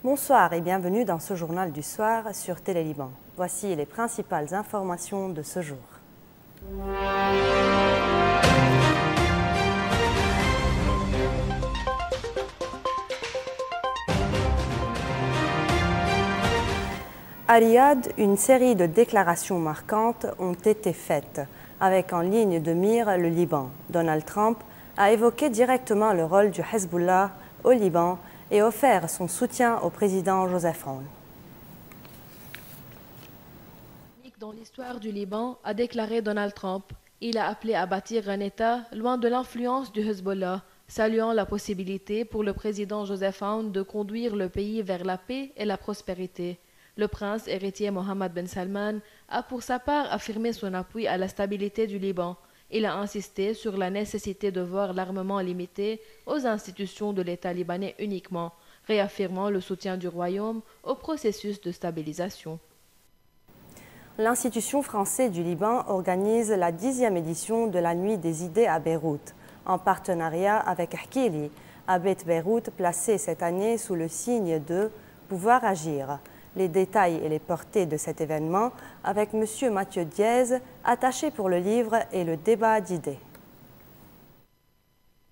Bonsoir et bienvenue dans ce journal du soir sur Télé Liban. Voici les principales informations de ce jour. À Riyad, une série de déclarations marquantes ont été faites, avec en ligne de mire le Liban. Donald Trump a évoqué directement le rôle du Hezbollah au Liban et offert son soutien au président Joseph Aoun. Dans l'histoire du Liban, a déclaré Donald Trump, il a appelé à bâtir un État loin de l'influence du Hezbollah, saluant la possibilité pour le président Joseph Aoun de conduire le pays vers la paix et la prospérité. Le prince héritier Mohammed Ben Salman a pour sa part affirmé son appui à la stabilité du Liban. Il a insisté sur la nécessité de voir l'armement limité aux institutions de l'État libanais uniquement, réaffirmant le soutien du Royaume au processus de stabilisation. L'Institut français du Liban organise la 10e édition de la Nuit des idées à Beyrouth, en partenariat avec Hkili, Abet Beyrouth, placé cette année sous le signe de « Pouvoir agir ». Les détails et les portées de cet événement avec M. Mathieu Diez, attaché pour le livre et le débat d'idées.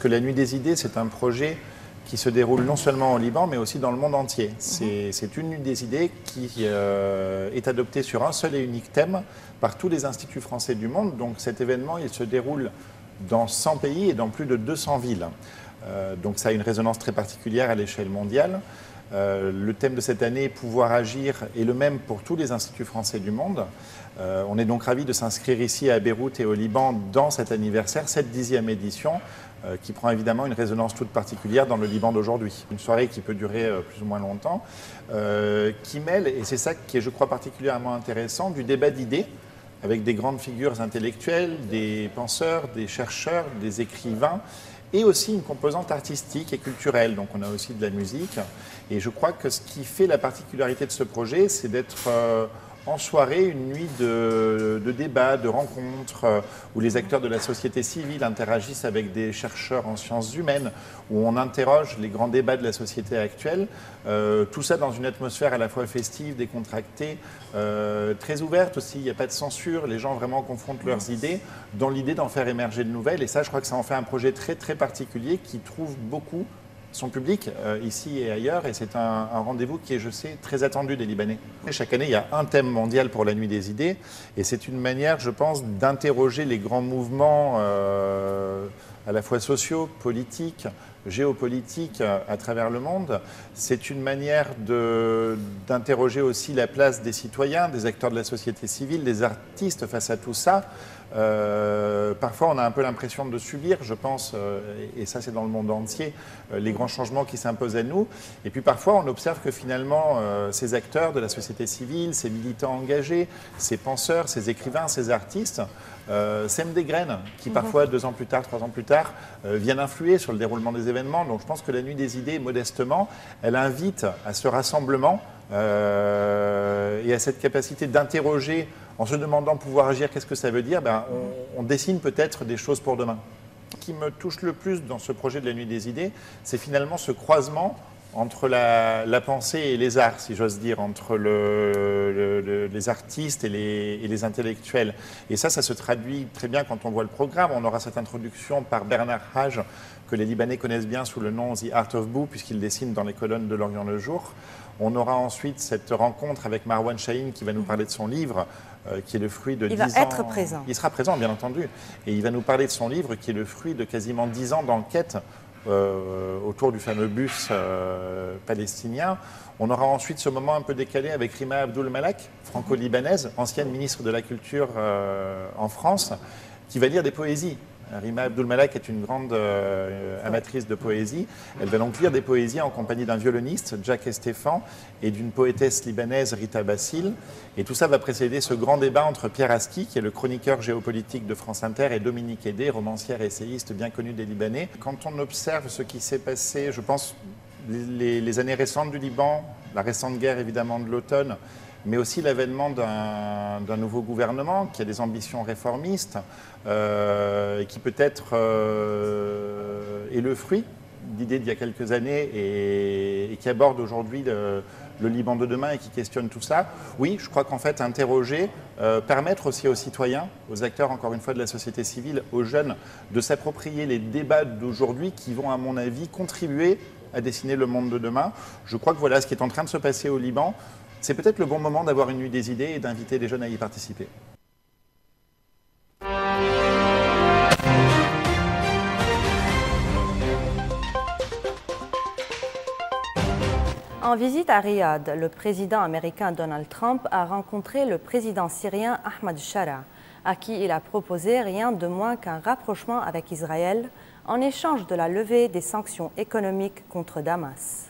La Nuit des idées, c'est un projet qui se déroule non seulement au Liban, mais aussi dans le monde entier. C'est une Nuit des idées qui est adoptée sur un seul et unique thème par tous les instituts français du monde. Donc cet événement, il se déroule dans 100 pays et dans plus de 200 villes. Donc ça a une résonance très particulière à l'échelle mondiale. Le thème de cette année, Pouvoir agir, est le même pour tous les instituts français du monde. On est donc ravis de s'inscrire ici à Beyrouth et au Liban dans cet anniversaire, cette 10e édition, qui prend évidemment une résonance toute particulière dans le Liban d'aujourd'hui. Une soirée qui peut durer plus ou moins longtemps, qui mêle, et c'est ça qui est, je crois, particulièrement intéressant, du débat d'idées avec des grandes figures intellectuelles, des penseurs, des chercheurs, des écrivains, et aussi une composante artistique et culturelle. Donc on a aussi de la musique. Et je crois que ce qui fait la particularité de ce projet, c'est d'être en soirée une nuit de débats, de rencontres, où les acteurs de la société civile interagissent avec des chercheurs en sciences humaines, où on interroge les grands débats de la société actuelle. Tout ça dans une atmosphère à la fois festive, décontractée, très ouverte aussi. Il n'y a pas de censure. Les gens vraiment confrontent leurs idées dans l'idée d'en faire émerger de nouvelles. Et ça, je crois que ça en fait un projet très, très particulier qui trouve beaucoup son public ici et ailleurs, et c'est un rendez-vous qui est, je sais, très attendu des Libanais. Et chaque année, il y a un thème mondial pour la Nuit des idées, et c'est une manière, je pense, d'interroger les grands mouvements à la fois sociaux, politiques, géopolitiques à travers le monde. C'est une manière d'interroger aussi la place des citoyens, des acteurs de la société civile, des artistes face à tout ça. Parfois, on a un peu l'impression de subir, je pense, et ça c'est dans le monde entier, les grands changements qui s'imposent à nous. Et puis parfois, on observe que finalement, ces acteurs de la société civile, ces militants engagés, ces penseurs, ces écrivains, ces artistes, sèment des graines qui parfois, 2 ans plus tard, 3 ans plus tard, viennent influer sur le déroulement des événements. Donc je pense que la Nuit des idées, modestement, elle invite à ce rassemblement et à cette capacité d'interroger en se demandant pouvoir agir, qu'est-ce que ça veut dire, on dessine peut-être des choses pour demain. Ce qui me touche le plus dans ce projet de la Nuit des idées, c'est finalement ce croisement entre la pensée et les arts, si j'ose dire, entre les artistes et les intellectuels. Et ça se traduit très bien quand on voit le programme. On aura cette introduction par Bernard Hage, que les Libanais connaissent bien sous le nom The Art of Boo, puisqu'il dessine dans les colonnes de l'Orient le jour. On aura ensuite cette rencontre avec Marwan Chahine qui va nous parler de son livre, qui est le fruit de 10 ans... Il va être présent. Il sera présent, bien entendu. Et il va nous parler de son livre qui est le fruit de quasiment 10 ans d'enquête autour du fameux bus palestinien. On aura ensuite ce moment un peu décalé avec Rima Abdul Malak, franco-libanaise, ancienne ministre de la Culture en France, qui va lire des poésies. Rima Abdul Malak est une grande amatrice de poésie. Elle va donc lire des poésies en compagnie d'un violoniste, Jack Estefan, et d'une poétesse libanaise, Rita Bassil. Et tout ça va précéder ce grand débat entre Pierre Aski, qui est le chroniqueur géopolitique de France Inter, et Dominique Hédé, romancière et essayiste bien connue des Libanais. Quand on observe ce qui s'est passé, je pense, les années récentes du Liban, la récente guerre évidemment de l'automne, mais aussi l'avènement d'un nouveau gouvernement qui a des ambitions réformistes et qui peut-être est le fruit d'idées d'il y a quelques années et qui aborde aujourd'hui le Liban de demain et qui questionne tout ça. Oui, je crois qu'en fait, interroger, permettre aussi aux citoyens, aux acteurs, encore une fois, de la société civile, aux jeunes, de s'approprier les débats d'aujourd'hui qui vont, à mon avis, contribuer à dessiner le monde de demain. Je crois que voilà ce qui est en train de se passer au Liban. C'est peut-être le bon moment d'avoir une nuit des idées et d'inviter les jeunes à y participer. En visite à Riyad, le président américain Donald Trump a rencontré le président syrien Ahmed Shara, à qui il a proposé rien de moins qu'un rapprochement avec Israël en échange de la levée des sanctions économiques contre Damas.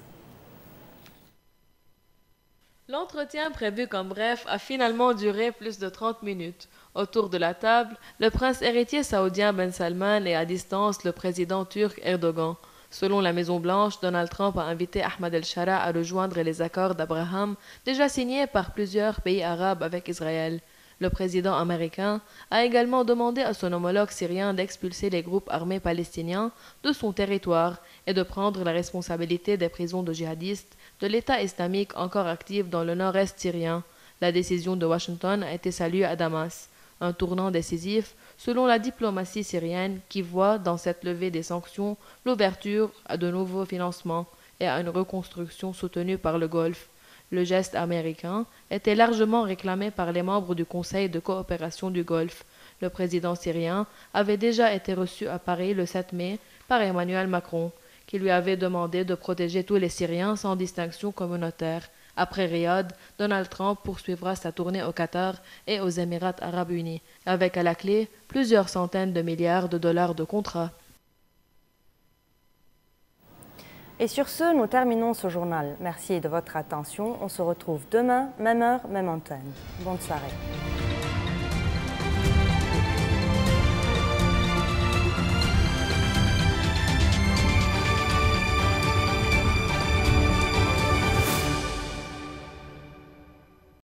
L'entretien prévu comme bref a finalement duré plus de 30 minutes. Autour de la table, le prince héritier saoudien Ben Salman et à distance le président turc Erdogan. Selon la Maison-Blanche, Donald Trump a invité Ahmed el-Shara à rejoindre les accords d'Abraham déjà signés par plusieurs pays arabes avec Israël. Le président américain a également demandé à son homologue syrien d'expulser les groupes armés palestiniens de son territoire et de prendre la responsabilité des prisons de djihadistes de l'État islamique encore actifs dans le nord-est syrien. La décision de Washington a été saluée à Damas, un tournant décisif selon la diplomatie syrienne qui voit dans cette levée des sanctions l'ouverture à de nouveaux financements et à une reconstruction soutenue par le Golfe. Le geste américain était largement réclamé par les membres du Conseil de coopération du Golfe. Le président syrien avait déjà été reçu à Paris le 7 mai par Emmanuel Macron, qui lui avait demandé de protéger tous les Syriens sans distinction communautaire. Après Riyad, Donald Trump poursuivra sa tournée au Qatar et aux Émirats arabes unis, avec à la clé plusieurs centaines de milliards de dollars de contrats. Et sur ce, nous terminons ce journal. Merci de votre attention. On se retrouve demain, même heure, même antenne. Bonne soirée.